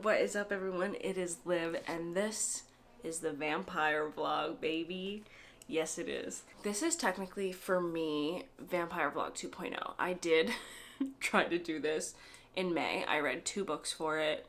What is up, everyone? It is Liv, and this is the vampire vlog, baby. Yes, it is. This is technically, for me, vampire vlog 2.0. I did try to do this in May. I read 2 books for it.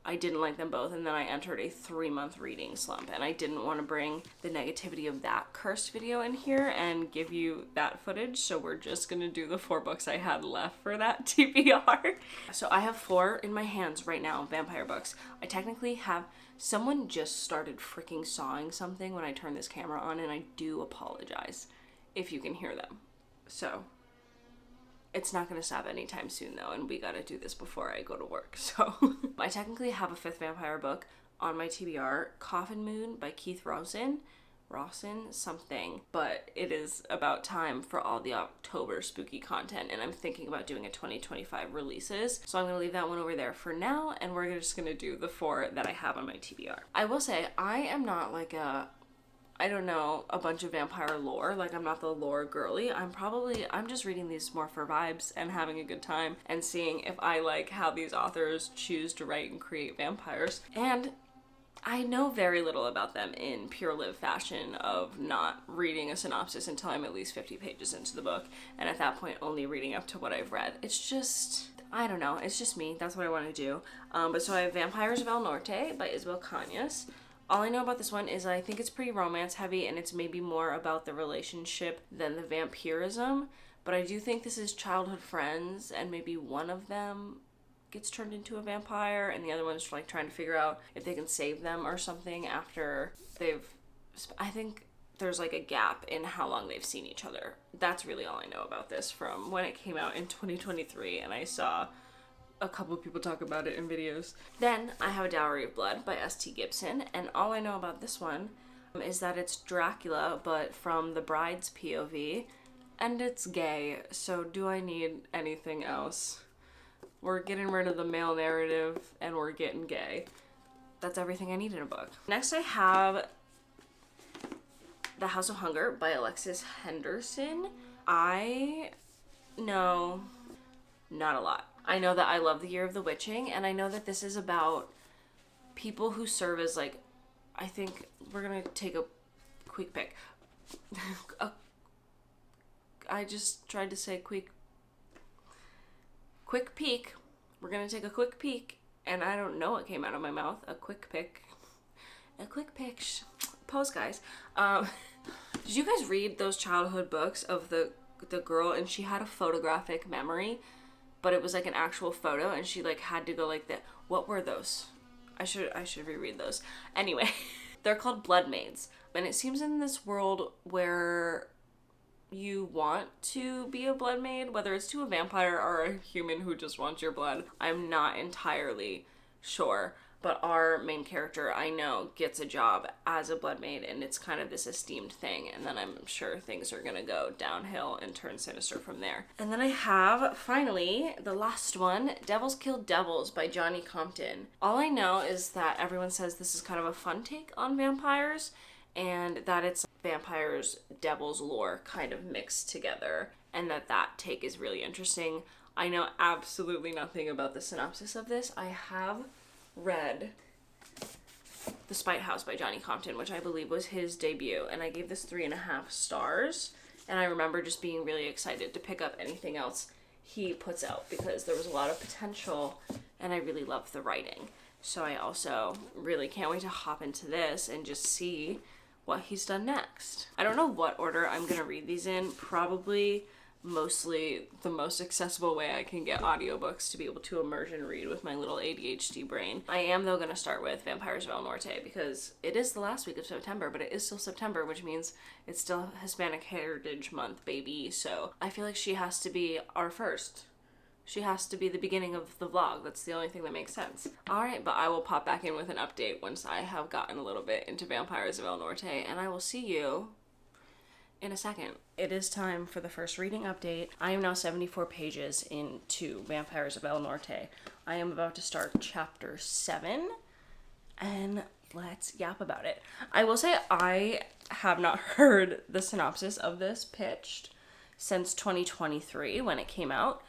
I didn't like them both, and then I entered a 3-month reading slump, and I didn't want to bring the negativity of that cursed video in here and give you that footage, so we're just gonna do the 4 books I had left for that TBR. So I have 4 in my hands right now, vampire books. I technically have, someone just started freaking sawing something when I turned this camera on, and I do apologize if you can hear them. So it's not going to stop anytime soon, though, and we got to do this before I go to work. So I technically have a 5th vampire book on my TBR, Coffin Moon by Keith Rawson something, but it is about time for all the October spooky content, and I'm thinking about doing a 2025 releases, so I'm going to leave that one over there for now, and we're just going to do the 4 that I have on my TBR. I will say, I am not like a bunch of vampire lore. Like, I'm not the lore girly. I'm just reading these more for vibes and having a good time and seeing if I like how these authors choose to write and create vampires. And I know very little about them in pure Liv fashion of not reading a synopsis until I'm at least 50 pages into the book, and at that point only reading up to what I've read. It's just, I don't know, it's just me. That's what I want to do. But so I have Vampires of El Norte by Isabel Cañas. All I know about this one is I think it's pretty romance heavy, and it's maybe more about the relationship than the vampirism, but I do think this is childhood friends, and maybe one of them gets turned into a vampire and the other one's like trying to figure out if they can save them or something after I think there's like a gap in how long they've seen each other. That's really all I know about this from when it came out in 2023, and I saw a couple of people talk about it in videos. Then I have A Dowry of Blood by S.T. Gibson, and all I know about this one is that it's Dracula, but from the bride's POV, and it's gay, so do I need anything else? We're getting rid of the male narrative, and we're getting gay. That's everything I need in a book. Next I have The House of Hunger by Alexis Henderson. I know not a lot. I know that I love The Year of the Witching, and I know that this is about people who serve as, like, I think we're gonna take a quick pick. I just tried to say quick peek. We're gonna take a quick peek, and I don't know what came out of my mouth. A quick pick. Pose, guys. Did you guys read those childhood books of the girl, and she had a photographic memory, but it was like an actual photo, and she like had to go like that. What were those? I should reread those. Anyway, they're called Blood Maids, and it seems in this world where you want to be a blood maid, whether it's to a vampire or a human who just wants your blood, I'm not entirely sure. But our main character, I know, gets a job as a blood maid, and it's kind of this esteemed thing, and then I'm sure things are gonna go downhill and turn sinister from there. And then I have, finally, the last one, Devils Kill Devils by Johnny Compton. All I know is that everyone says this is kind of a fun take on vampires, and that it's vampires, devils lore kind of mixed together, and that take is really interesting. I know absolutely nothing about the synopsis of this. I have read The Spite House by Johnny Compton, which I believe was his debut, and I gave this 3.5 stars, and I remember just being really excited to pick up anything else he puts out because there was a lot of potential, and I really loved the writing. So I also really can't wait to hop into this and just see what he's done next. I don't know what order I'm gonna read these in. Probably mostly the most accessible way I can get audiobooks to be able to immersion read with my little ADHD brain. I am though gonna start with Vampires of El Norte because it is the last week of September, but it is still September, which means it's still Hispanic Heritage Month, baby. So I feel like she has to be our first. She has to be the beginning of the vlog. That's the only thing that makes sense. Alright, but I will pop back in with an update once I have gotten a little bit into Vampires of El Norte, and I will see you in a second. It is time for the first reading update. I am now 74 pages into Vampires of El Norte. I am about to start chapter 7, and let's yap about it. I will say I have not heard the synopsis of this pitched since 2023 when it came out,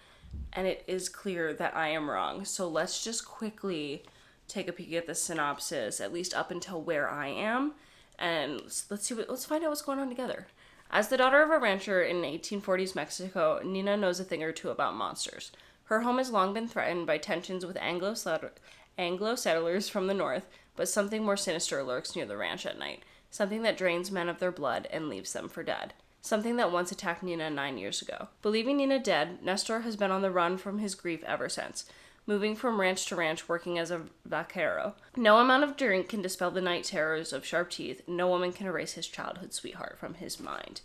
and it is clear that I am wrong. So let's just quickly take a peek at the synopsis, at least up until where I am, and let's find out what's going on together. As the daughter of a rancher in 1840s Mexico, Nina knows a thing or two about monsters. Her home has long been threatened by tensions with Anglo settlers from the north, but something more sinister lurks near the ranch at night. Something that drains men of their blood and leaves them for dead. Something that once attacked Nina 9 years ago. Believing Nina dead, Nestor has been on the run from his grief ever since, moving from ranch to ranch, working as a vaquero. No amount of drink can dispel the night terrors of sharp teeth. No woman can erase his childhood sweetheart from his mind.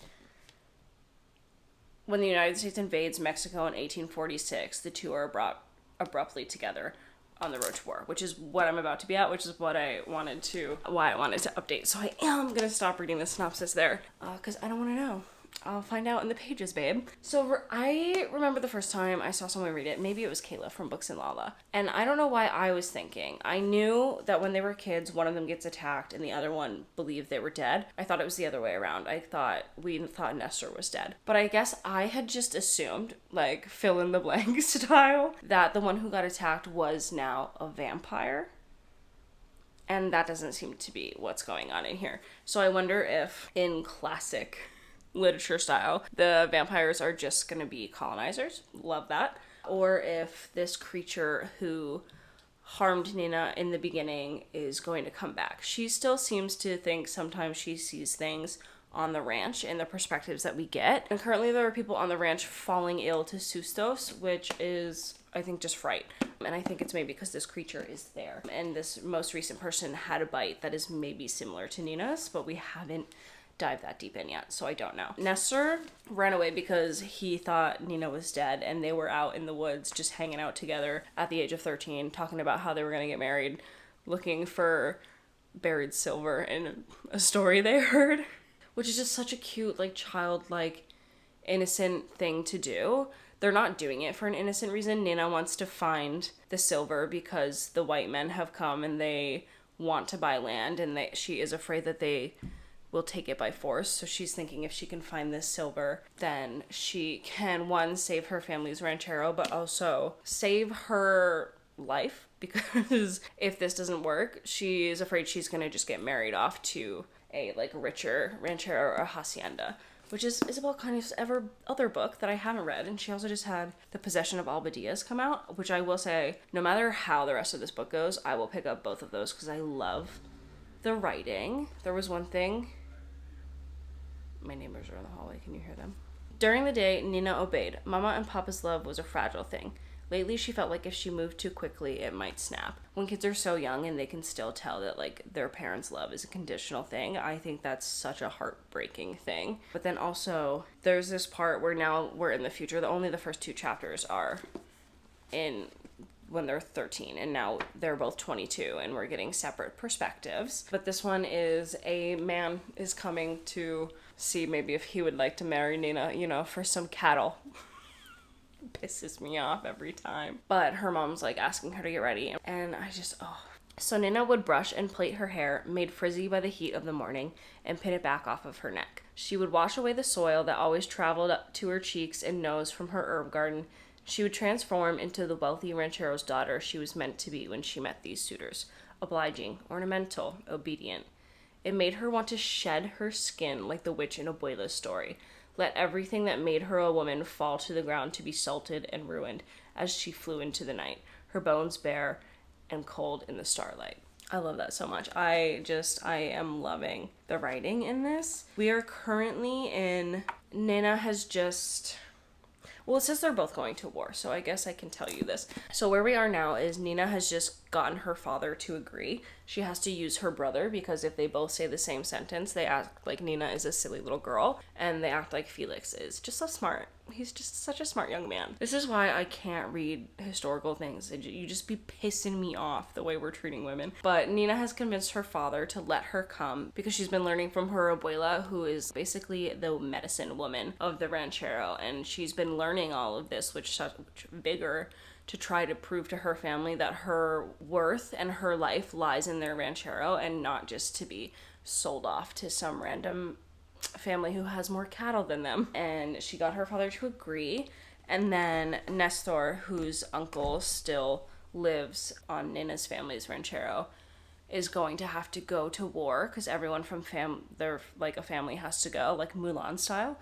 When the United States invades Mexico in 1846, the two are brought abruptly together on the road to war, which is what I'm about to be at, which is what why I wanted to update. So I am going to stop reading the synopsis there, because I don't want to know. I'll find out in the pages, babe. So I remember the first time I saw someone read it, maybe it was Kayla from Books and Lala, and I don't know why I was thinking. I knew that when they were kids, one of them gets attacked and the other one believed they were dead. I thought it was the other way around. We thought Nestor was dead. But I guess I had just assumed, like fill in the blank style, that the one who got attacked was now a vampire. And that doesn't seem to be what's going on in here. So I wonder if, in classic literature style, the vampires are just gonna be colonizers. Love that. Or if this creature who harmed Nina in the beginning is going to come back. She still seems to think sometimes she sees things on the ranch in the perspectives that we get. And currently there are people on the ranch falling ill to sustos, which is, I think, just fright. And I think it's maybe because this creature is there. And this most recent person had a bite that is maybe similar to Nina's, but we haven't dive that deep in yet, so I don't know. Nestor ran away because he thought Nina was dead, and they were out in the woods just hanging out together at the age of 13, talking about how they were going to get married, looking for buried silver in a story they heard, which is just such a cute, like, childlike, innocent thing to do. They're not doing it for an innocent reason. Nina wants to find the silver because the white men have come and they want to buy land, and she is afraid that they will take it by force. So she's thinking if she can find this silver, then she can, one, save her family's ranchero, but also save her life, because if this doesn't work, she is afraid she's going to just get married off to a, like, richer ranchero or hacienda, which is Isabel Cañas' other book that I haven't read. And she also just had The Possession of Albadias come out, which I will say, no matter how the rest of this book goes, I will pick up both of those because I love the writing. There was one thing. My neighbors are in the hallway. Can you hear them? During the day, Nina obeyed. Mama and Papa's love was a fragile thing. Lately, she felt like if she moved too quickly, it might snap. When kids are so young and they can still tell that, like, their parents' love is a conditional thing, I think that's such a heartbreaking thing. But then also, there's this part where now we're in the future. Only the first 2 chapters are in when they're 13, and now they're both 22, and we're getting separate perspectives. But this one is a man is coming to see maybe if he would like to marry Nina, you know, for some cattle. Pisses me off every time. But her mom's, like, asking her to get ready, and I just, So Nina would brush and plait her hair, made frizzy by the heat of the morning, and pin it back off of her neck. She would wash away the soil that always traveled up to her cheeks and nose from her herb garden. She would transform into the wealthy ranchero's daughter she was meant to be when she met these suitors. Obliging, ornamental, obedient. It made her want to shed her skin like the witch in Abuela's story. Let everything that made her a woman fall to the ground to be salted and ruined as she flew into the night, her bones bare and cold in the starlight. I love that so much. I am loving the writing in this. We are currently in, Nina has just... Well, it says they're both going to war, so I guess I can tell you this. So where we are now is Nina has just gotten her father to agree. She has to use her brother because if they both say the same sentence, they act like Nina is a silly little girl, and they act like Felix is just so smart. He's just such a smart young man. This is why I can't read historical things. You just be pissing me off the way we're treating women. But Nina has convinced her father to let her come because she's been learning from her abuela, who is basically the medicine woman of the ranchero, and she's been learning all of this, which vigor to try to prove to her family that her worth and her life lies in their ranchero and not just to be sold off to some random family who has more cattle than them. And she got her father to agree, and then Nestor, whose uncle still lives on Nina's family's ranchero is going to have to go to war because everyone from their like a family has to go, like Mulan style.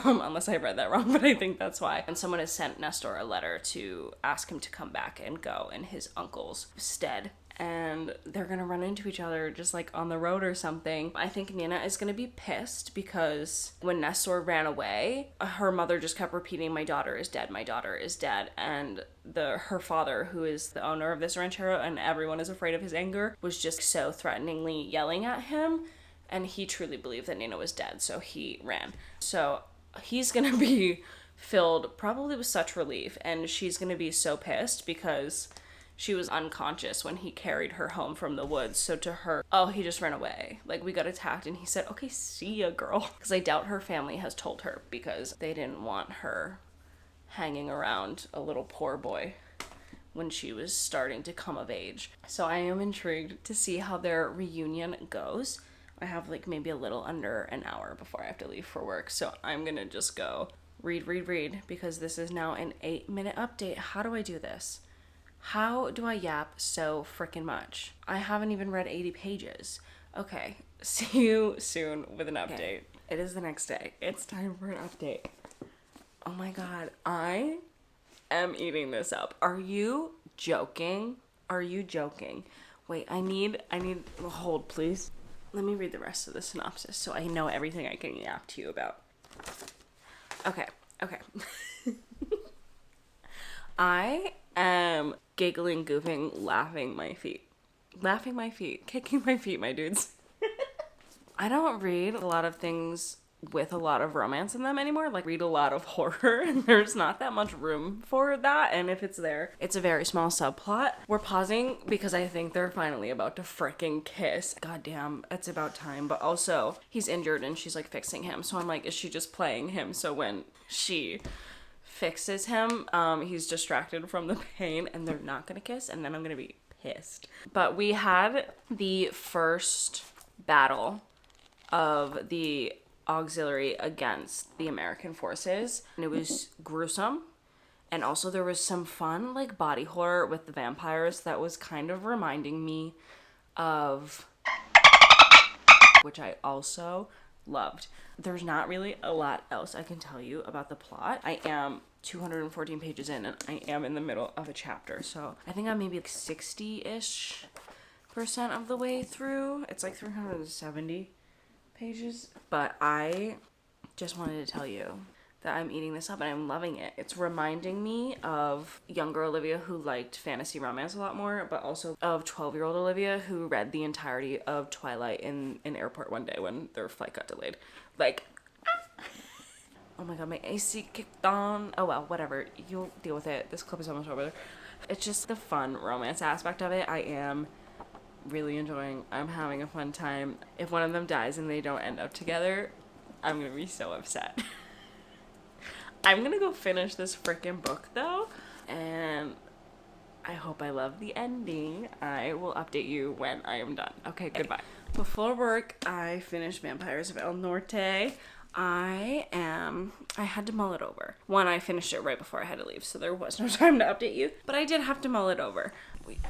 Unless I read that wrong, but I think that's why. And someone has sent Nestor a letter to ask him to come back and go in his uncle's stead. And they're gonna run into each other just like on the road or something. I think Nina is gonna be pissed because when Nestor ran away, her mother just kept repeating, my daughter is dead, my daughter is dead. And her father, who is the owner of this ranchero and everyone is afraid of his anger, was just so threateningly yelling at him. And he truly believed that Nina was dead, so he ran. So he's gonna be filled probably with such relief, and she's gonna be so pissed because she was unconscious when he carried her home from the woods. So to her, oh, he just ran away. Like, we got attacked and he said, okay, see ya, girl. Because I doubt her family has told her because they didn't want her hanging around a little poor boy when she was starting to come of age. So I am intrigued to see how their reunion goes. I have like maybe a little under an hour before I have to leave for work. So I'm gonna just go read because this is now an 8-minute update. How do I do this? How do I yap so freaking much? I haven't even read 80 pages. Okay, see you soon with an update. Okay. It is the next day. It's time for an update. Oh my god, I am eating this up. Are you joking? Are you joking? Wait, I need, hold please. Let me read the rest of the synopsis so I know everything I can yap to you about. Okay. I am giggling, goofing, laughing my feet, kicking my feet, my dudes. I don't read a lot of things with a lot of romance in them anymore. Like, read a lot of horror and there's not that much room for that, and if it's there, it's a very small subplot. We're pausing because I think they're finally about to fricking kiss. Goddamn, it's about time. But also, he's injured and she's like fixing him, so I'm like, is she just playing him so when she fixes him, he's distracted from the pain and they're not gonna kiss, and then I'm gonna be pissed. But we had the first battle of the auxiliary against the American forces, and it was gruesome, and also there was some fun like body horror with the vampires that was kind of reminding me of, which I also loved. There's not really a lot else I can tell you about the plot. I am 214 pages in and I am in the middle of a chapter, so I think I'm maybe like 60-ish% of the way through. It's like 370 pages, but I just wanted to tell you that I'm eating this up and I'm loving it. It's reminding me of younger Olivia who liked fantasy romance a lot more, but also of 12-year-old Olivia who read the entirety of Twilight in an airport one day when their flight got delayed. Like, oh my god, my AC kicked on. Oh well, whatever, you'll deal with it. This clip is almost over. It's just the fun romance aspect of it. I am really enjoying. I'm having a fun time. If one of them dies and they don't end up together, I'm gonna be so upset. I'm gonna go finish this freaking book though, and I hope I love the ending. I will update you when I am done. Okay, goodbye. Before work, I finished Vampires of El Norte. I had to mull it over. One, I finished it right before I had to leave, so there was no time to update you, but I did have to mull it over.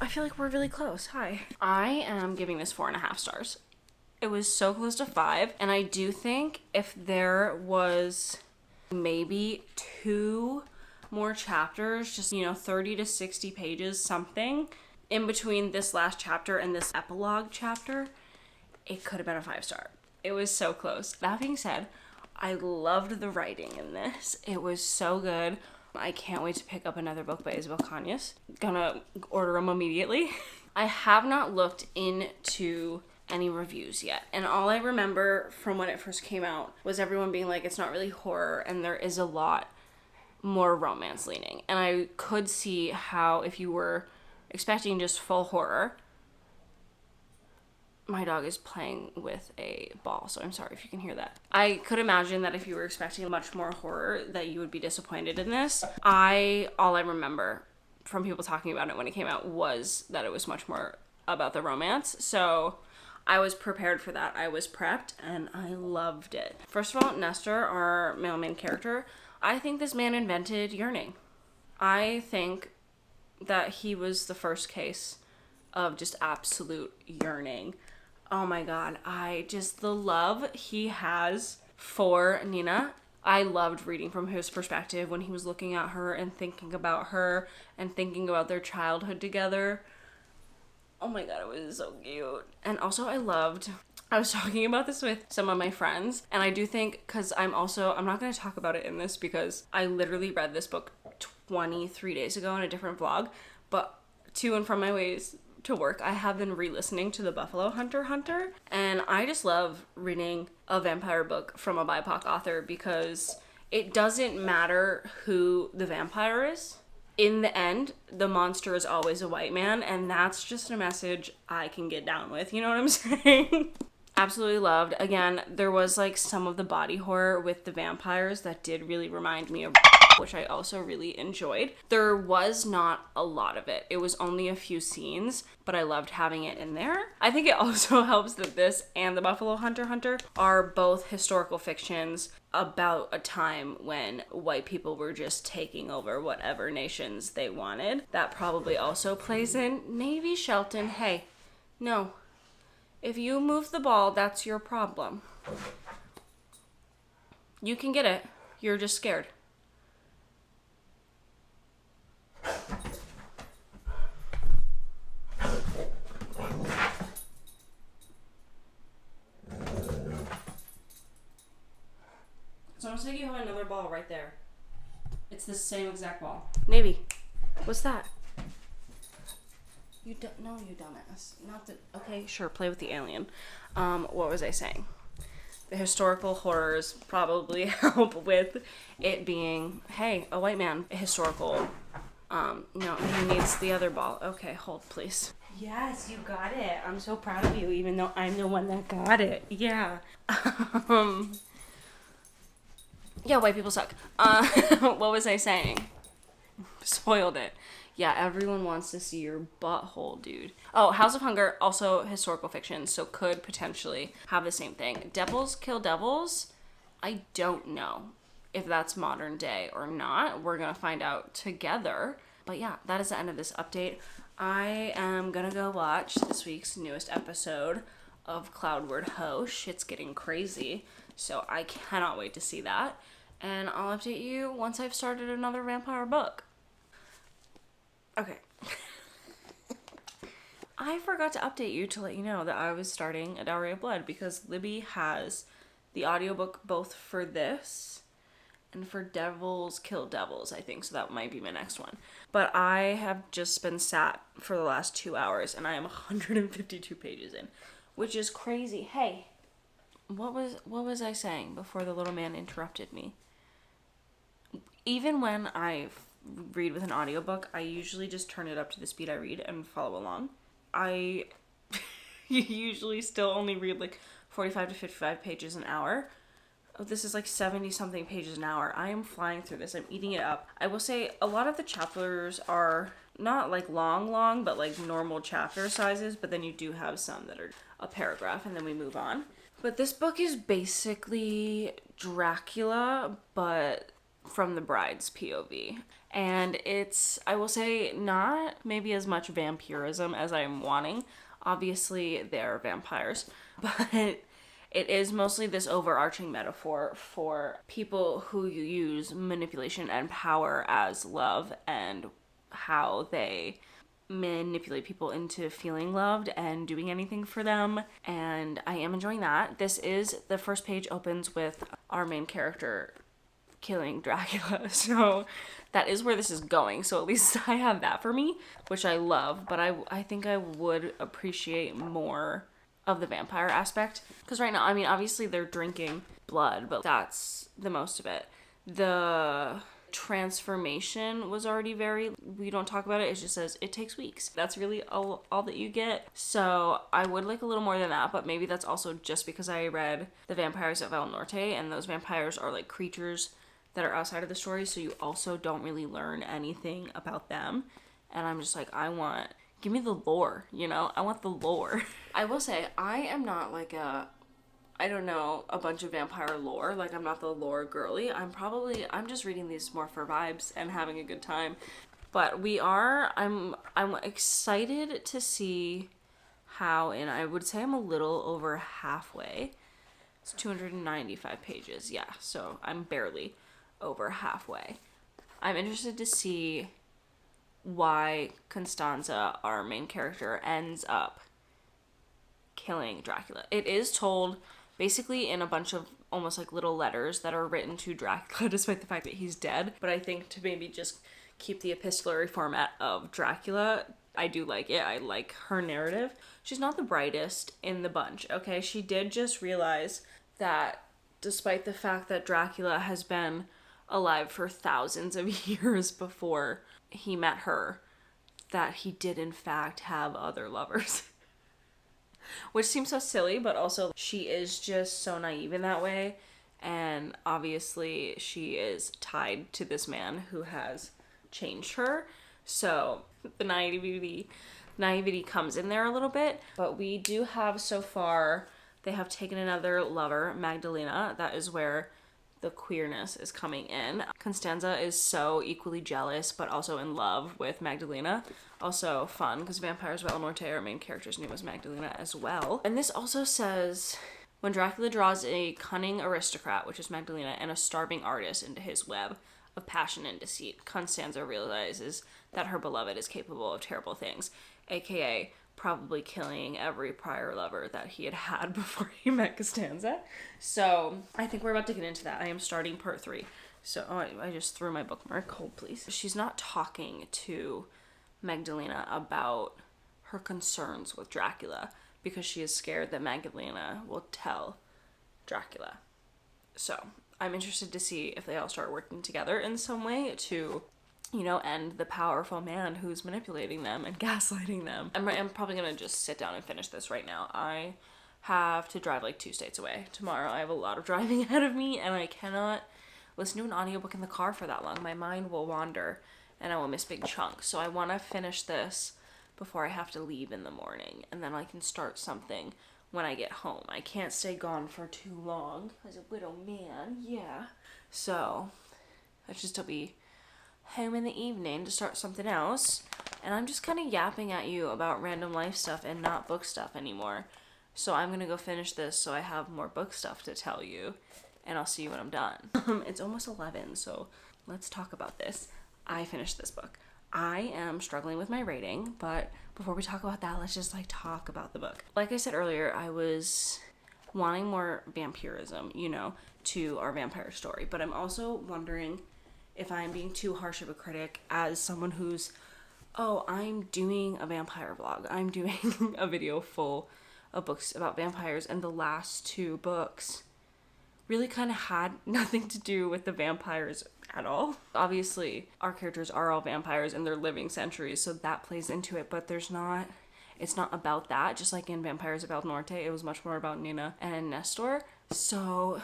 I feel like we're really close. Hi. I am giving this 4.5 stars. It was so close to 5, and I do think if there was maybe 2 more chapters, just, 30 to 60 pages, something, in between this last chapter and this epilogue chapter, it could have been a 5-star. It was so close. That being said, I loved the writing in this. It was so good. I can't wait to pick up another book by Isabel Cañas. Gonna order them immediately. I have not looked into any reviews yet, and all I remember from when it first came out was everyone being like, it's not really horror and there is a lot more romance leaning. And I could see how if you were expecting just full horror. My dog is playing with a ball, so I'm sorry if you can hear that. I could imagine that if you were expecting much more horror, that you would be disappointed in this. All I remember from people talking about it when it came out was that it was much more about the romance. So I was prepared for that. I was prepped, and I loved it. First of all, Nestor, our male main character, I think this man invented yearning. I think that he was the first case of just absolute yearning. Oh my god, the love he has for Nina. I loved reading from his perspective when he was looking at her and thinking about her and thinking about their childhood together. Oh my god, it was so cute. And also I was talking about this with some of my friends, and I do think, because I'm not going to talk about it in this because I literally read this book 23 days ago in a different vlog, but to and from my ways to work, I have been re-listening to the Buffalo Hunter, and I just love reading a vampire book from a BIPOC author because it doesn't matter who the vampire is. In the end, the monster is always a white man, and that's just a message I can get down with. You know what I'm saying? Absolutely loved. Again, there was like some of the body horror with the vampires that did really remind me of, which I also really enjoyed. There was not a lot of it. It was only a few scenes, but I loved having it in there. I think it also helps that this and the Buffalo Hunter are both historical fictions about a time when white people were just taking over whatever nations they wanted. That probably also plays in. Navy Shelton, hey, no. If you move the ball, that's your problem. You can get it. You're just scared. So I'm saying you have another ball right there. It's the same exact ball. Navy, what's that? You don't know, you dumbass. Not the. Okay, sure, play with the alien. What was I saying? The historical horrors probably help with it being, hey, a white man, historical. No, he needs the other ball. Okay, hold, please. Yes, you got it. I'm so proud of you, even though I'm the one that got it. Yeah. Yeah, white people suck. What was I saying? Spoiled it. Yeah, everyone wants to see your butthole, dude. Oh, House of Hunger, also historical fiction, so could potentially have the same thing. Devils Kill Devils, I don't know if that's modern day or not. We're gonna find out together. But yeah, that is the end of this update. I am gonna go watch this week's newest episode of Cloudward Ho. Shit's getting crazy, so I cannot wait to see that. And I'll update you once I've started another vampire book. Okay. I forgot to update you to let you know that I was starting a Dowry of Blood because Libby has the audiobook both for this and for Devils Kill Devils, I think. So that might be my next one. But I have just been sat for the last 2 hours and I am 152 pages in, which is crazy. Hey, what was I saying before the little man interrupted me? Even when I read with an audiobook, I usually just turn it up to the speed I read and follow along. I usually still only read like 45 to 55 pages an hour. Oh, this is like 70 something pages an hour. I am flying through this. I'm eating it up. I will say a lot of the chapters are not like long, but like normal chapter sizes, but then you do have some that are a paragraph and then we move on. But this book is basically Dracula, but from the bride's POV. And it's, I will say, not maybe as much vampirism as I'm wanting. Obviously, they're vampires. But it is mostly this overarching metaphor for people who use manipulation and power as love and how they manipulate people into feeling loved and doing anything for them. And I am enjoying that. The first page opens with our main character killing Dracula, so that is where this is going. So at least I have that for me, which I love, but I think I would appreciate more of the vampire aspect, because right now, I mean, obviously they're drinking blood, but that's the most of it. The transformation was already we don't talk about it. It just says it takes weeks. That's really all that you get. So I would like a little more than that, but maybe that's also just because I read The Vampires of El Norte, and those vampires are like creatures that are outside of the story, so you also don't really learn anything about them. And I'm just like, give me the lore, you know? I want the lore. I will say, I am not like a bunch of vampire lore. Like, I'm not the lore girly. I'm just reading these more for vibes and having a good time. But I'm excited to see how, and I would say I'm a little over halfway. It's 295 pages, yeah, so I'm barely over halfway. I'm interested to see why Constanza, our main character, ends up killing Dracula. It is told basically in a bunch of almost like little letters that are written to Dracula despite the fact that he's dead. But I think to maybe just keep the epistolary format of Dracula, I do like it. I like her narrative. She's not the brightest in the bunch, okay? She did just realize that despite the fact that Dracula has been alive for thousands of years before he met her, that he did in fact have other lovers. Which seems so silly, but also she is just so naive in that way. And obviously she is tied to this man who has changed her. So the naivety comes in there a little bit. But we do have so far, they have taken another lover, Magdalena. That is where the queerness is coming in. Constanza is so equally jealous but also in love with Magdalena. Also fun because Vampires of El Norte, our main character's name was Magdalena as well. And this also says, when Dracula draws a cunning aristocrat, which is Magdalena, and a starving artist into his web of passion and deceit, Constanza realizes that her beloved is capable of terrible things, aka probably killing every prior lover that he had had before he met Constanza. So I think we're about to get into that. I am starting part 3. So I just threw my bookmark. Hold please. She's not talking to Magdalena about her concerns with Dracula because she is scared that Magdalena will tell Dracula. So I'm interested to see if they all start working together in some way to, you know, end the powerful man who's manipulating them and gaslighting them. I'm probably gonna just sit down and finish this right now. I have to drive like 2 states away tomorrow. I have a lot of driving ahead of me and I cannot listen to an audiobook in the car for that long. My mind will wander and I will miss big chunks. So I want to finish this before I have to leave in the morning, and then I can start something when I get home. I can't stay gone for too long as a widow man, yeah. So I should still be home in the evening to start something else. And I'm just kind of yapping at you about random life stuff and not book stuff anymore. So I'm going to go finish this so I have more book stuff to tell you. And I'll see you when I'm done. It's almost 11, so let's talk about this. I finished this book. I am struggling with my rating, but before we talk about that, let's just talk about the book. Like I said earlier, I was wanting more vampirism, you know, to our vampire story. But I'm also wondering if I'm being too harsh of a critic as someone who's, I'm doing a vampire vlog. I'm doing a video full of books about vampires, and the last 2 books really kind of had nothing to do with the vampires at all. Obviously, our characters are all vampires and they're living centuries, so that plays into it, but it's not about that. Just like in Vampires of El Norte, it was much more about Nina and Nestor. So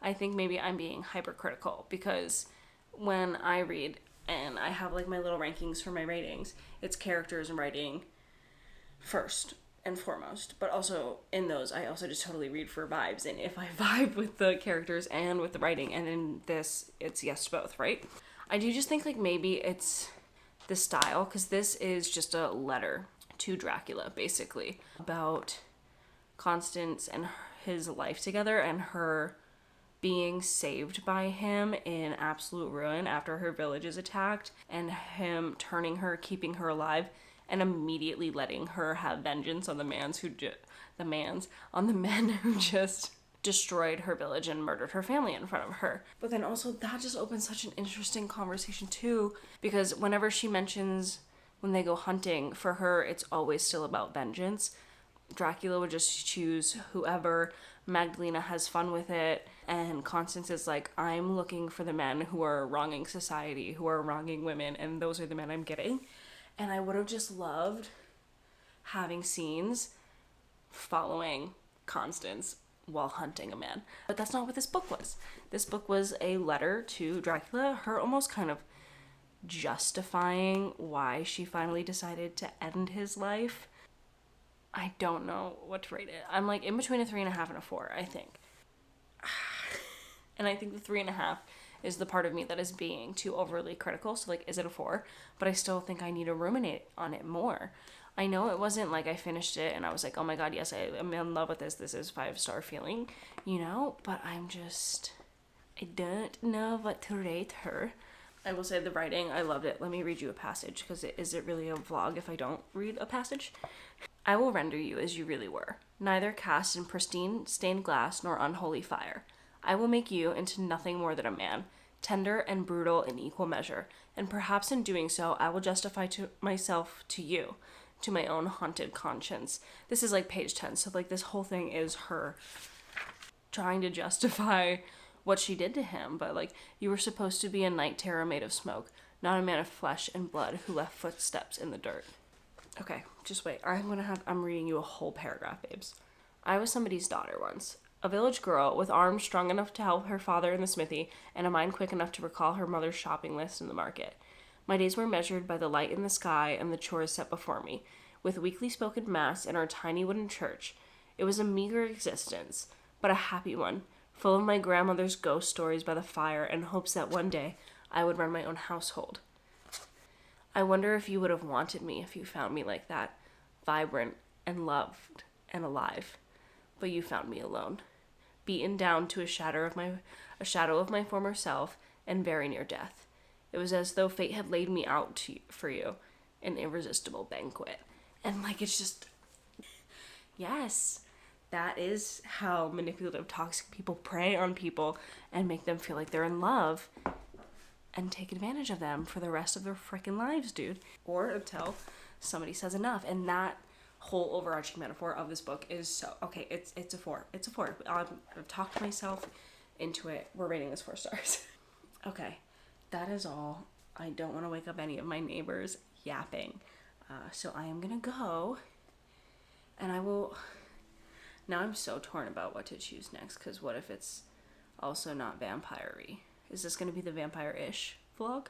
I think maybe I'm being hypercritical because when I read and I have my little rankings for my ratings, it's characters and writing first and foremost, but also in those I also just totally read for vibes, and if I vibe with the characters and with the writing, and in this it's yes to both, right? I do just think maybe it's the style, because this is just a letter to Dracula basically about Constance and his life together and her being saved by him in absolute ruin after her village is attacked, and him turning her, keeping her alive, and immediately letting her have vengeance on the men who just destroyed her village and murdered her family in front of her. But then also that just opens such an interesting conversation too, because whenever she mentions when they go hunting, for her it's always still about vengeance. Dracula would just choose whoever. Magdalena has fun with it, and Constance is like, I'm looking for the men who are wronging society, who are wronging women, and those are the men I'm getting. And I would have just loved having scenes following Constance while hunting a man. But that's not what this book was. This book was a letter to Dracula, her almost kind of justifying why she finally decided to end his life. I don't know what to rate it. I'm in between a 3.5 and a 4, I think. And I think the 3.5 is the part of me that is being too overly critical. So like, is it a 4? But I still think I need to ruminate on it more. I know it wasn't like I finished it and I was like, oh my god, yes, I am in love with this. This is 5-star feeling, you know? But I don't know what to rate her. I will say the writing, I loved it. Let me read you a passage, because is it really a vlog if I don't read a passage? I will render you as you really were, neither cast in pristine stained glass nor unholy fire. I will make you into nothing more than a man, tender and brutal in equal measure, and perhaps in doing so I will justify to myself to you, to my own haunted conscience. This is like page 10, so like this whole thing is her trying to justify what she did to him, but like, you were supposed to be a night terror made of smoke, not a man of flesh and blood who left footsteps in the dirt. Okay, just wait. I'm reading you a whole paragraph, babes. I was somebody's daughter once. A village girl with arms strong enough to help her father in the smithy and a mind quick enough to recall her mother's shopping list in the market. My days were measured by the light in the sky and the chores set before me, with weekly spoken mass in our tiny wooden church. It was a meager existence, but a happy one, full of my grandmother's ghost stories by the fire and hopes that one day I would run my own household. I wonder if you would have wanted me if you found me like that, vibrant and loved and alive. But you found me alone, beaten down to a shadow of my former self and very near death. It was as though fate had laid me out for you, an irresistible banquet. And like, it's just, yes, that is how manipulative, toxic people prey on people and make them feel like they're in love and take advantage of them for the rest of their freaking lives, dude. Or until somebody says enough. And that whole overarching metaphor of this book is so, okay, it's a 4. It's a 4. I've talked myself into it. We're rating this 4 stars. Okay, that is all. I don't want to wake up any of my neighbors yapping. So I am gonna go, and I will... Now I'm so torn about what to choose next, because what if it's also not vampire-y? Is this going to be the vampire-ish vlog?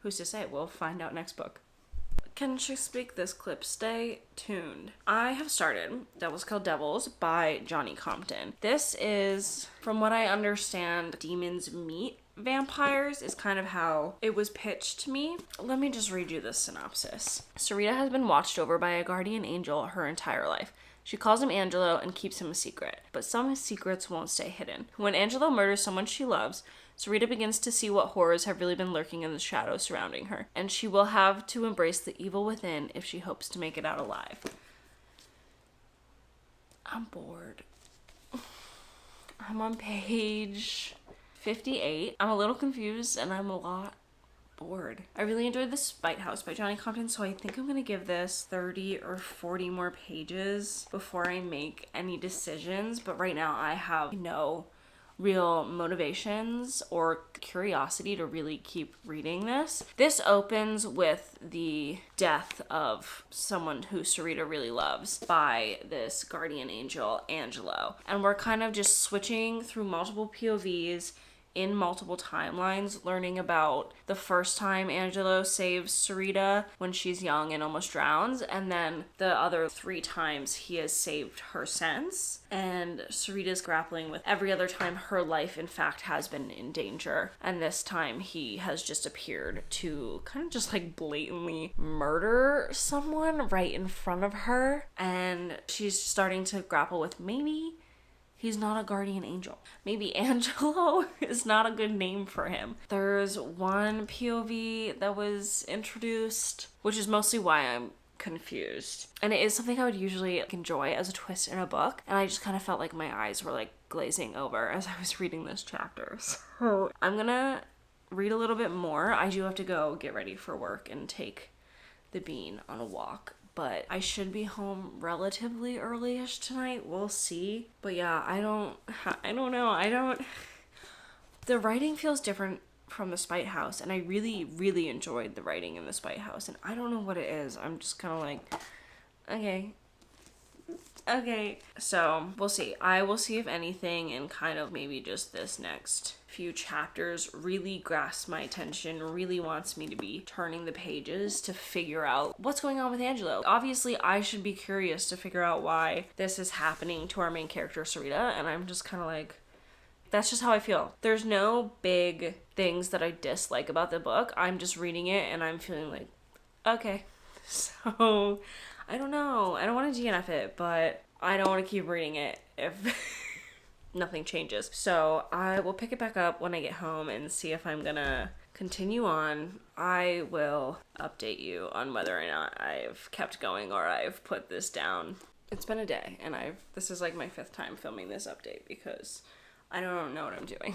Who's to say? We'll find out next book. Can she speak this clip? Stay tuned. I have started Devils Kill Devils by Johnny Compton. This is, from what I understand, demons meet vampires is kind of how it was pitched to me. Let me just read you this synopsis. Sarita has been watched over by a guardian angel her entire life. She calls him Angelo and keeps him a secret, but some secrets won't stay hidden. When Angelo murders someone she loves, Sarita begins to see what horrors have really been lurking in the shadows surrounding her, and she will have to embrace the evil within if she hopes to make it out alive. I'm bored. I'm on page 58. I'm a little confused and I'm a lot bored. I really enjoyed The Spite House by Johnny Compton, so I think I'm gonna give this 30 or 40 more pages before I make any decisions. But right now I have no real motivations or curiosity to really keep reading this. This opens with the death of someone who Sarita really loves by this guardian angel, Angelo. And we're kind of just switching through multiple POVs in multiple timelines, learning about the first time Angelo saves Sarita when she's young and almost drowns, and then the other 3 times he has saved her since. And Sarita's grappling with every other time her life, in fact, has been in danger. And this time he has just appeared to kind of just like blatantly murder someone right in front of her. And she's starting to grapple with maybe he's not a guardian angel. Maybe Angelo is not a good name for him. There's one POV that was introduced, which is mostly why I'm confused. And it is something I would usually enjoy as a twist in a book. And I just kind of felt like my eyes were like glazing over as I was reading this chapter. So I'm gonna read a little bit more. I do have to go get ready for work and take the bean on a walk. But I should be home relatively early-ish tonight. We'll see. But yeah, I don't know. The writing feels different from The Spite House, and I really, really enjoyed the writing in The Spite House, and I don't know what it is. I'm just kind of like, okay. So we'll see. I will see if anything and kind of maybe just this next few chapters really grasps my attention, really wants me to be turning the pages to figure out what's going on with Angelo. Obviously, I should be curious to figure out why this is happening to our main character, Sarita, and I'm just kind of like, That's just how I feel. There's no big things that I dislike about the book. I'm just reading it and I'm feeling like, okay. So, I don't know. I don't want to DNF it, but I don't want to keep reading it if nothing changes. So, I will pick it back up when I get home and see if I'm gonna continue on. I will update you on whether or not I've kept going or I've put this down. It's been a day, and this is like my 5th time filming this update because I don't know what I'm doing.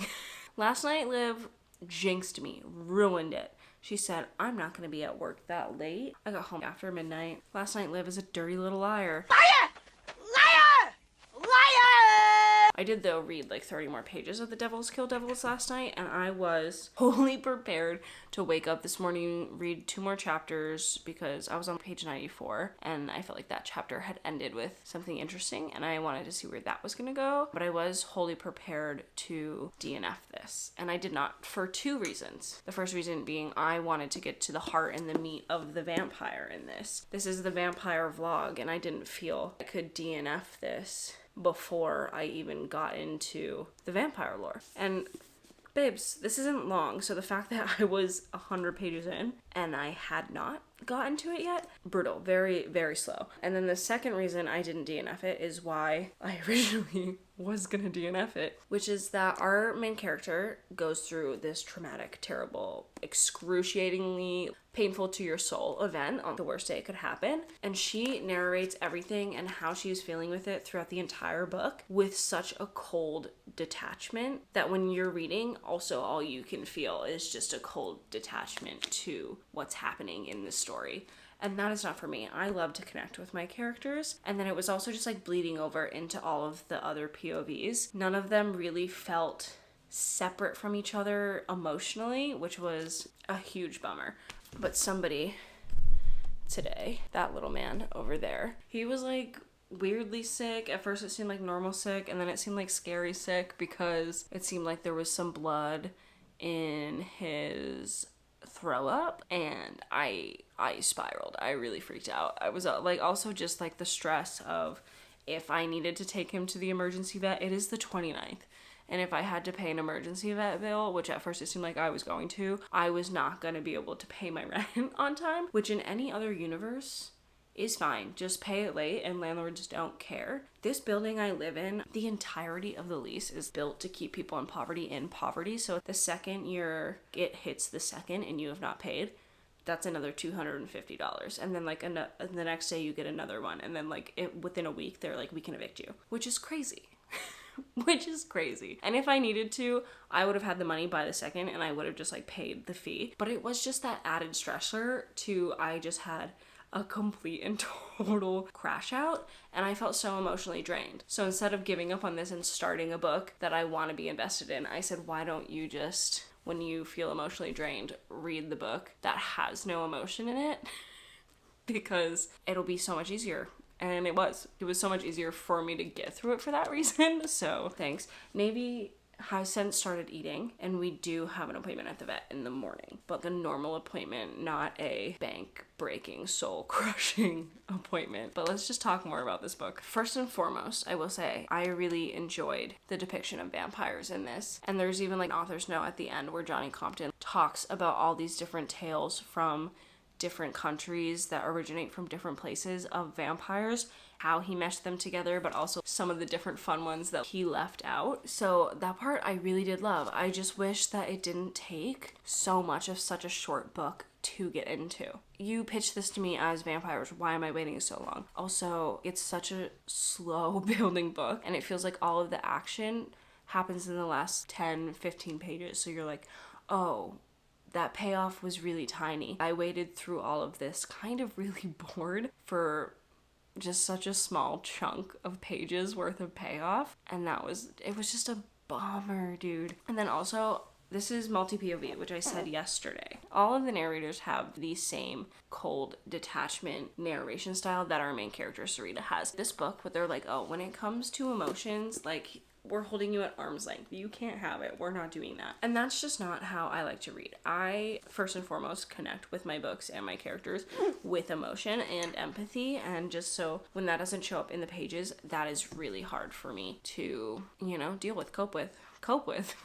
Last night, Liv jinxed me, ruined it. She said, I'm not going to be at work that late. I got home after midnight. Last night, Liv is a dirty little liar. Liar! Liar! Liar! I did, though, read like 30 more pages of The Devils Kill Devils last night, and I was wholly prepared to wake up this morning, read 2 more chapters, because I was on page 94, and I felt like that chapter had ended with something interesting, and I wanted to see where that was going to go, but I was wholly prepared to DNF this, and I did not, for 2 reasons. The first reason being I wanted to get to the heart and the meat of the vampire in this. This is the vampire vlog, and I didn't feel I could DNF this before I even got into the vampire lore. And babes, this isn't long, so the fact that I was 100 pages in and I had not gotten to it yet, brutal, very, very slow. And then the second reason I didn't DNF it is why I originally was gonna DNF it, which is that our main character goes through this traumatic, terrible, excruciatingly painful to your soul event on the worst day it could happen, and she narrates everything and how she was feeling with it throughout the entire book with such a cold detachment that when you're reading, also all you can feel is just a cold detachment to what's happening in this story. And that is not for me. I love to connect with my characters. And then it was also just like bleeding over into all of the other POVs. None of them really felt separate from each other emotionally, which was a huge bummer. But somebody today, that little man over there, he was like weirdly sick. At first it seemed like normal sick, and then it seemed like scary sick because it seemed like there was some blood in his throw up, and I spiraled. I really freaked out. I was like also just like the stress of if I needed to take him to the emergency vet, it is the 29th. And if I had to pay an emergency vet bill, which at first it seemed like I was going to, I was not going to be able to pay my rent on time, which in any other universe is fine. Just pay it late and landlords don't care. This building I live in, the entirety of the lease is built to keep people in poverty. So the second it hits the second and you have not paid, that's another $250. And then like the next day you get another one. And then like within a week, they're like, we can evict you, which is crazy. Which is crazy. And if I needed to, I would have had the money by the second and I would have just like paid the fee. But it was just that added stressor I just had a complete and total crash out, and I felt so emotionally drained. So instead of giving up on this and starting a book that I want to be invested in, I said, why don't you just, when you feel emotionally drained, read the book that has no emotion in it? Because it'll be so much easier. And it was so much easier for me to get through it for that reason. So thanks. Navy has since started eating, and we do have an appointment at the vet in the morning, but the normal appointment, not a bank-breaking, soul-crushing appointment. But let's just talk more about this book. First and foremost, I will say I really enjoyed the depiction of vampires in this, and there's even like an author's note at the end where Johnny Compton talks about all these different tales from different countries that originate from different places of vampires, how he meshed them together, but also some of the different fun ones that he left out. So that part I really did love. I just wish that it didn't take so much of such a short book to get into. You pitched this to me as vampires. Why am I waiting so long? Also, it's such a slow building book, and it feels like all of the action happens in the last 10, 15 pages. So you're like, oh, that payoff was really tiny. I waited through all of this kind of really bored for just such a small chunk of pages worth of payoff. And it was just a bummer, dude. And then also, this is multi-POV, which I said yesterday. All of the narrators have the same cold detachment narration style that our main character, Sarita, has. This book, but they're like, oh, when it comes to emotions, like, we're holding you at arm's length. You can't have it. We're not doing that. And that's just not how I like to read. I, first and foremost, connect with my books and my characters with emotion and empathy. And just so when that doesn't show up in the pages, that is really hard for me to, deal with, cope with. cope with.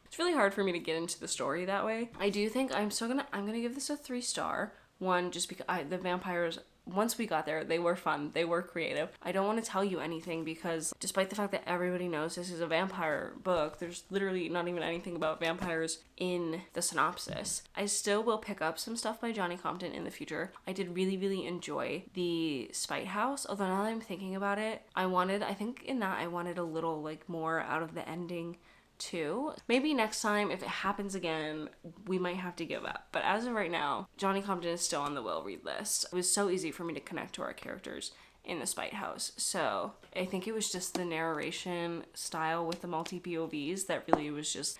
It's really hard for me to get into the story that way. I do think I'm gonna give this a 3-star. One, just because the vampires, once we got there, they were fun, they were creative. I don't want to tell you anything because despite the fact that everybody knows this is a vampire book, there's literally not even anything about vampires in the synopsis. I still will pick up some stuff by Johnny Compton in the future. I did really, really enjoy the Spite House, although now that I'm thinking about it, I wanted a little like more out of the ending too. Maybe next time, if it happens again, we might have to give up. But as of right now, Johnny Compton is still on the will read list. It was so easy for me to connect to our characters in the Spite House. So I think it was just the narration style with the multi POVs that really was just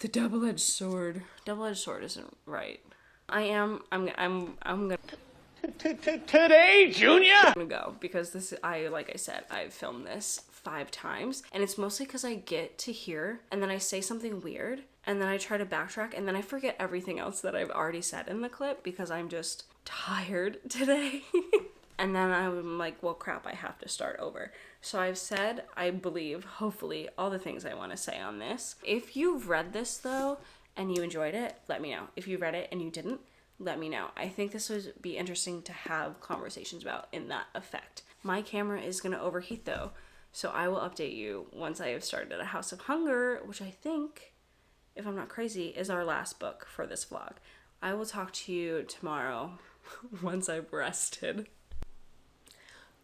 the double-edged sword. Double-edged sword isn't right. I'm gonna today, Junior. I'm gonna go because like I said, I've filmed this 5 times, and it's mostly because I get to hear and then I say something weird and then I try to backtrack and then I forget everything else that I've already said in the clip because I'm just tired today. And then I'm like, well, crap, I have to start over. So I've said, I believe, hopefully, all the things I want to say on this. If you've read this though and you enjoyed it, let me know. If you read it and you didn't, let me know. I think this would be interesting to have conversations about in that effect. My camera is going to overheat though, so I will update you once I have started A House of Hunger, which I think, if I'm not crazy, is our last book for this vlog. I will talk to you tomorrow once I've rested.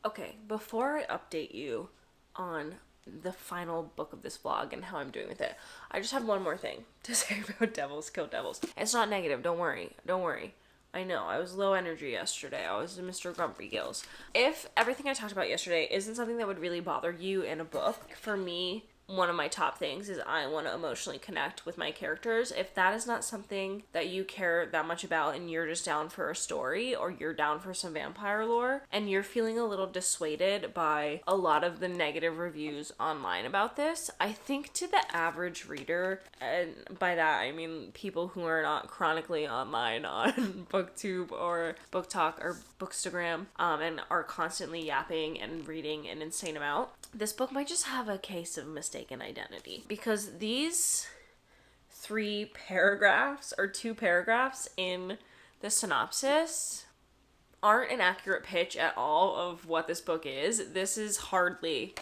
Okay, before I update you on the final book of this vlog and how I'm doing with it, I just have one more thing to say about Devils Kill Devils. It's not negative, don't worry. I know, I was low energy yesterday. I was Mr. Grumpy Gills. If everything I talked about yesterday isn't something that would really bother you in a book, for me, one of my top things is I want to emotionally connect with my characters. If that is not something that you care that much about and you're just down for a story or you're down for some vampire lore and you're feeling a little dissuaded by a lot of the negative reviews online about this, I think to the average reader, and by that I mean people who are not chronically online on BookTube or BookTok or Bookstagram and are constantly yapping and reading an insane amount, this book might just have a case of mistaken identity, because these 3 paragraphs or 2 paragraphs in the synopsis aren't an accurate pitch at all of what this book is. This is hardly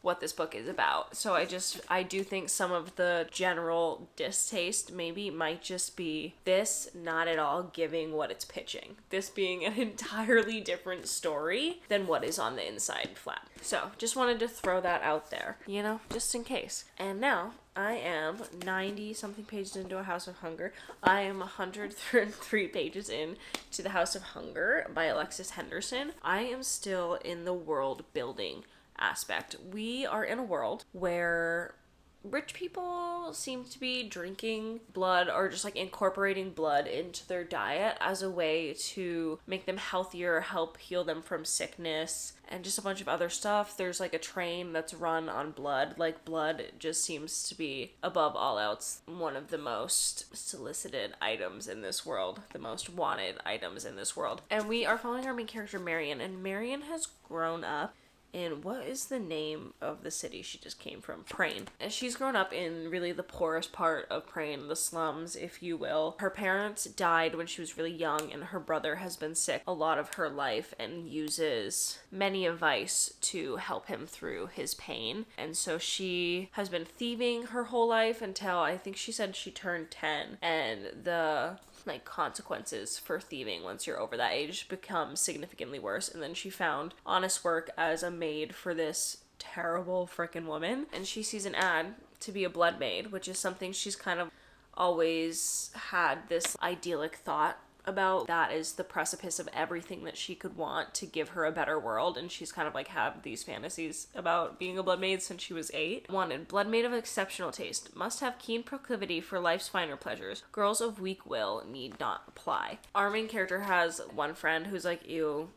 what this book is about. So I do think some of the general distaste maybe might just be this not at all giving what it's pitching. This being an entirely different story than what is on the inside flap. So just wanted to throw that out there, you know, just in case. And now I am 90 something pages into A House of Hunger. I am 103 pages in to The House of Hunger by Alexis Henderson. I am still in the world building aspect. We are in a world where rich people seem to be drinking blood or just like incorporating blood into their diet as a way to make them healthier, help heal them from sickness, and just a bunch of other stuff. There's like a train that's run on blood. Like blood just seems to be, above all else, one of the most solicited items in this world, the most wanted items in this world. And we are following our main character Marion, and Marion has grown up in, what is the name of the city she just came from? Prain. And she's grown up in really the poorest part of Prain, the slums, if you will. Her parents died when she was really young, and her brother has been sick a lot of her life and uses many a vice to help him through his pain. And so she has been thieving her whole life until I think she said she turned 10, and the consequences for thieving once you're over that age become significantly worse. And then she found honest work as a maid for this terrible frickin' woman, and she sees an ad to be a blood maid, which is something she's kind of always had this idyllic thought about. That is the precipice of everything that she could want to give her a better world, and she's kind of like had these fantasies about being a blood maid since she was 8. Wanted: blood maid of exceptional taste, must have keen proclivity for life's finer pleasures, girls of weak will need not apply. Our main character has one friend who's like, ew,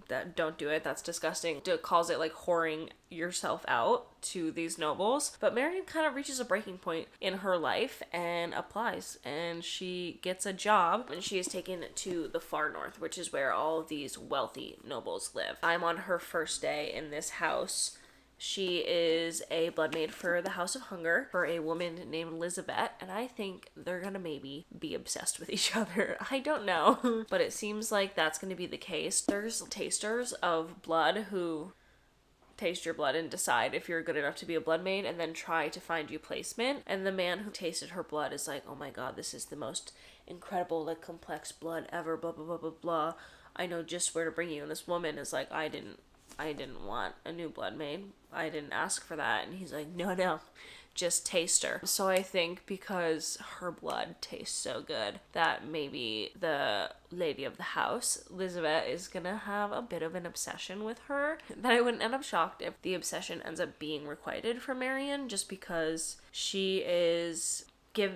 that don't do it, that's disgusting. Calls it like whoring yourself out to these nobles. But Marion kind of reaches a breaking point in her life and applies, and she gets a job, and she is taken to the far north, which is where all of these wealthy nobles live. I'm on her first day in this house. She is a blood maid for the House of Hunger for a woman named Elizabeth, and I think they're gonna maybe be obsessed with each other. I don't know, but it seems like that's gonna be the case. There's tasters of blood who taste your blood and decide if you're good enough to be a blood maid and then try to find you placement. And the man who tasted her blood is like, oh my god, this is the most incredible, like, complex blood ever, blah blah blah blah blah. I know just where to bring you. And this woman is like, I didn't want a new blood maid. I didn't ask for that. And he's like, no, just taste her. So I think because her blood tastes so good that maybe the lady of the house, Elizabeth, is gonna have a bit of an obsession with her. That I wouldn't end up shocked if the obsession ends up being requited for Marion, just because she is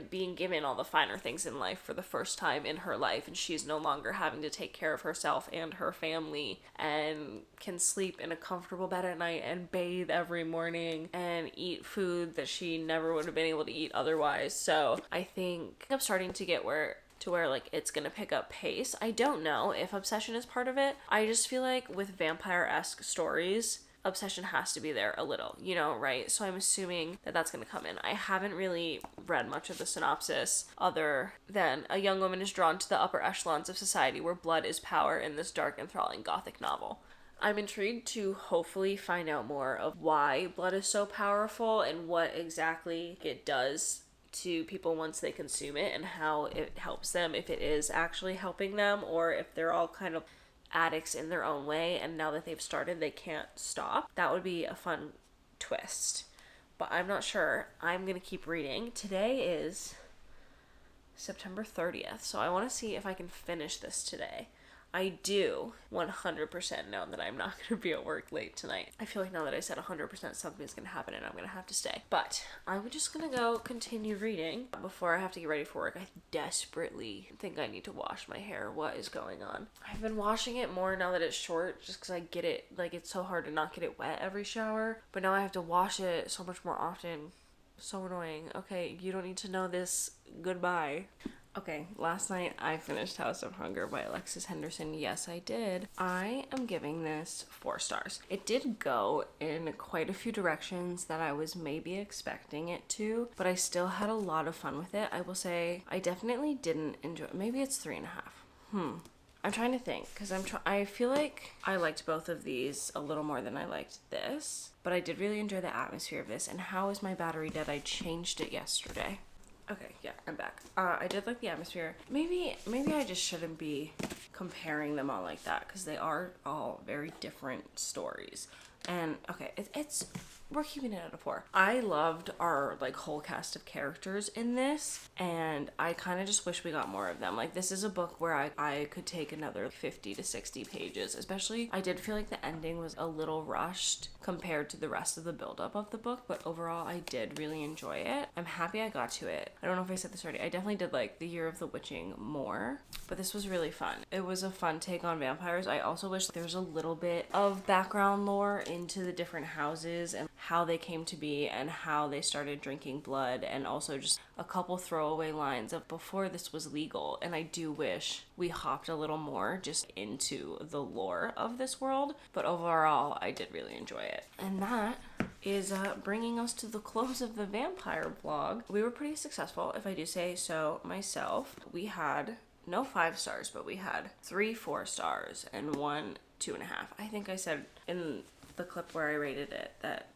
being given all the finer things in life for the first time in her life, and she's no longer having to take care of herself and her family, and can sleep in a comfortable bed at night and bathe every morning and eat food that she never would have been able to eat otherwise. So I think I'm starting to get where like it's gonna pick up pace. I don't know if obsession is part of it. I just feel like with vampire-esque stories, obsession has to be there a little, right? So I'm assuming that that's going to come in. I haven't really read much of the synopsis other than a young woman is drawn to the upper echelons of society where blood is power in this dark, enthralling gothic novel. I'm intrigued to hopefully find out more of why blood is so powerful and what exactly it does to people once they consume it and how it helps them, if it is actually helping them or if they're all kind of addicts in their own way and now that they've started they can't stop. That would be a fun twist, but I'm not sure. I'm gonna keep reading. Today is September 30th, so I want to see if I can finish this today. I do 100% know that I'm not going to be at work late tonight. I feel like now that I said 100% something's going to happen and I'm going to have to stay. But I'm just going to go continue reading before I have to get ready for work. I desperately think I need to wash my hair. What is going on? I've been washing it more now that it's short just because I get it, like it's so hard to not get it wet every shower. But now I have to wash it so much more often. So annoying. Okay, you don't need to know this. Goodbye. Okay, last night I finished House of Hunger by Alexis Henderson. Yes, I did. I am giving this 4 stars. It did go in quite a few directions that I was maybe expecting it to, but I still had a lot of fun with it. I will say I definitely didn't enjoy. Maybe it's 3.5. I'm trying to think because I feel like I liked both of these a little more than I liked this, but I did really enjoy the atmosphere of this. And how is my battery dead? I changed it yesterday. Okay, yeah, I'm back. I did like the atmosphere. Maybe I just shouldn't be comparing them all like that because they are all very different stories. And okay, we're keeping it at a 4. I loved our like whole cast of characters in this, and I kind of just wish we got more of them. Like this is a book where I could take another 50 to 60 pages. Especially, I did feel like the ending was a little rushed compared to the rest of the buildup of the book, but overall I did really enjoy it. I'm happy I got to it. I don't know if I said this already. I definitely did like The Year of the Witching more, but this was really fun. It was a fun take on vampires. I also wish there was a little bit of background lore into the different houses and how they came to be and how they started drinking blood, and also just a couple throwaway lines of before this was legal. And I do wish we hopped a little more just into the lore of this world, but overall I did really enjoy it. And that is bringing us to the close of the vampire vlog. We were pretty successful, if I do say so myself. We had no 5 stars, but we had 3 4 stars and 1 2.5. I think I said in the clip where I rated it that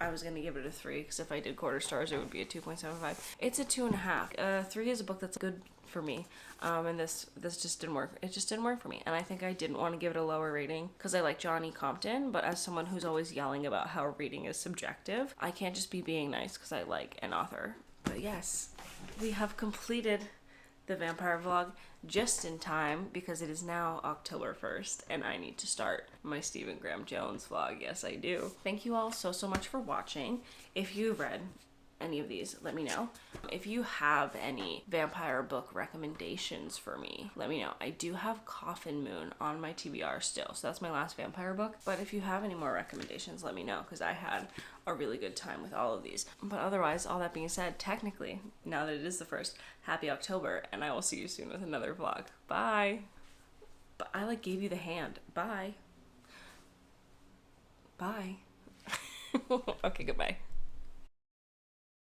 I was going to give it a 3 because if I did quarter stars it would be a 2.75. It's a 2.5. 3 is a book that's good for me, and this just didn't work. It just didn't work for me, and I think I didn't want to give it a lower rating because I like Johnny Compton, but as someone who's always yelling about how reading is subjective, I can't just be being nice because I like an author. But yes, we have completed the vampire vlog just in time because it is now October 1st and I need to start my Stephen Graham Jones vlog. Yes, I do. Thank you all so much for watching. If you read any of these, let me know. If you have any vampire book recommendations for me, let me know. I do have Coffin Moon on my TBR still, so that's my last vampire book. But if you have any more recommendations, let me know because I had a really good time with all of these. But otherwise, all that being said, technically, now that it is the 1st, happy October, and I will see you soon with another vlog. Bye. But I gave you the hand. Bye. Bye. Okay, goodbye.